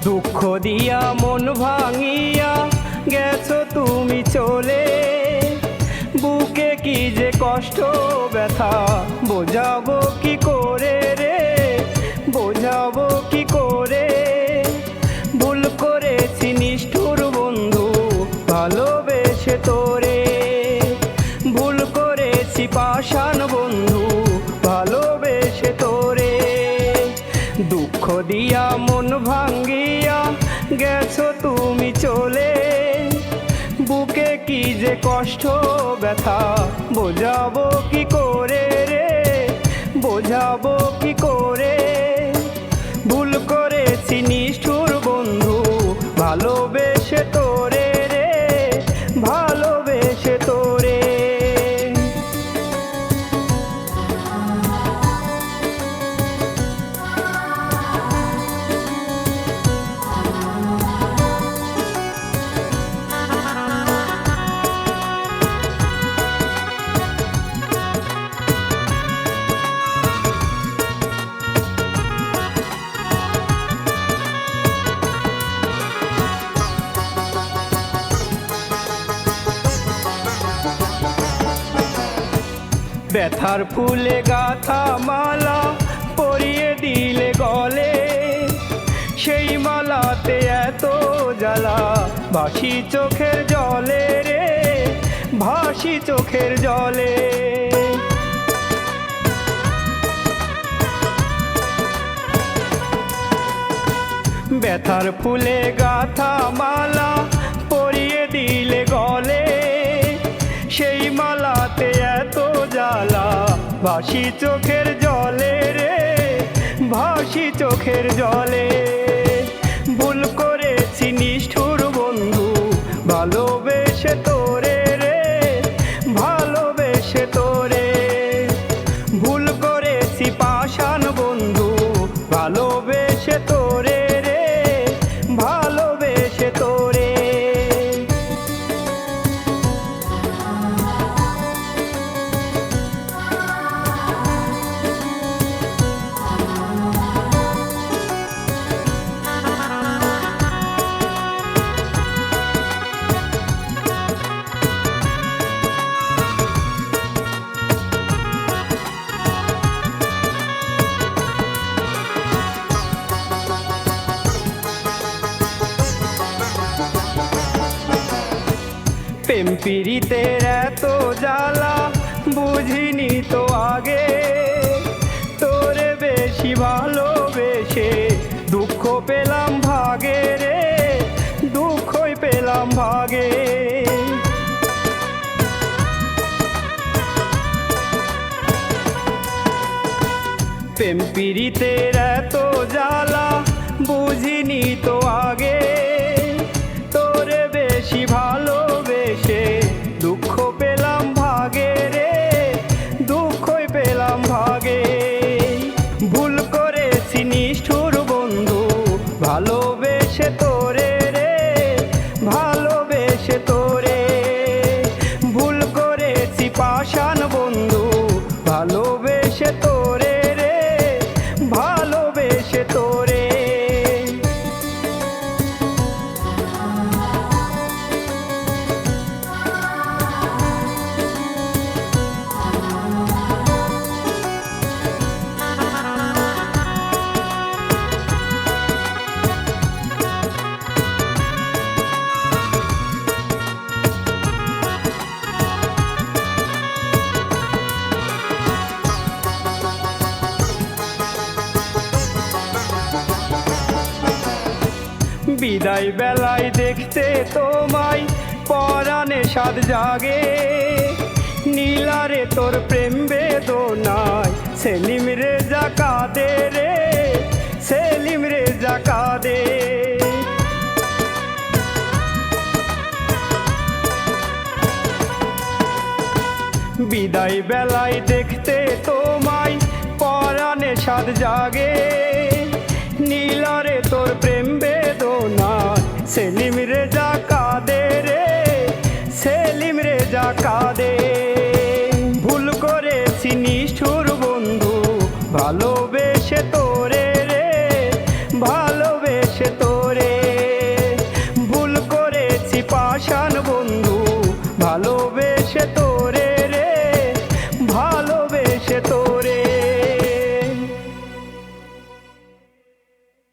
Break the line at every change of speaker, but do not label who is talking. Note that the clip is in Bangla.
দুঃখ দিয়া মন ভাঙিয়া গেছো তুমি চলে, বুকে কি যে কষ্ট ব্যথা বোঝাবো কি করে রে, বোঝাবো কি করে। ভুল করেছি নিষ্ঠুর বন্ধু ভালোবেসে তোরে, ভুল করেছি পাষাণ বন্ধু ভালোবেসে তোরে। দুঃখ দিয়া মন ভাঙ্গিয়া গেছো তুমি চলে, বুকে কি যে কষ্ট ব্যথা বোঝাবো কি করে রে, বোঝাবো কি করে। ভুল করেছি নিষ্ঠুর বন্ধু ভালোবেসে তোরে রে, ভালোবেসে তোরে। ব্যথার ফুলে গাথা মালা পরিয়ে দিলে গলে, সেই মালাতে এত জ্বালা ভাসি চোখের জলে রে, ভাসি চোখের জলে। ব্যথার ফুলে গাথা মালা পরিয়ে দিলে গলে, সেই মালাতে এত জ্বালা ভাসি চোখের জলে রে, ভাসি চোখের জলে। ভুল করেছি নিষ্ঠুর বন্ধু ভালোবেসে তোরে রে, ভালোবেসে তোরে। ভুল করেছি পাষাণ বন্ধু ভালোবেসে তোরে রে, ভালোবেসে তোরে। প্রেম পীড়িতের এত জ্বালা বুঝিনি তো আগে, তোরে বেশি ভালোবেসে দুঃখ পেলাম ভাগে রে, দুঃখই পেলাম ভাগে। প্রেম পীড়িতের এত জ্বালা বুঝিনি তো আগে, তোরে বেশি ভালোবেসে দুঃখ পেলাম ভাগে রে, দুঃখই পেলাম ভাগে। ভুল করেছি নিষ্ঠুর বন্ধু ভালোবেসে তোরে রে, ভালোবেসে তোরে। ভুল করেছি পাষাণ বন্ধু ভালোবেসে তোরে রে, ভালোবেসে তোরে। বিদায় বেলায় দেখতে তোমায় পরাণে সাধ জাগে, নীলারে তোর প্রেম বেদনায় সেলিম রেজা কাঁদে রে, সেলিম রেজা কাঁদে। বিদায় বেলায় দেখতে তোমায় পরাণে সাধ জাগে, নীলারে তোর প্রেম বেদনায় সেলিম রেজা কাঁদে রে, সেলিম রেজা কাঁদে। ভুল করেছি নিষ্ঠুর বন্ধু ভালোবেসে তোরে রে, ভালোবেসে তোরে। পাষাণ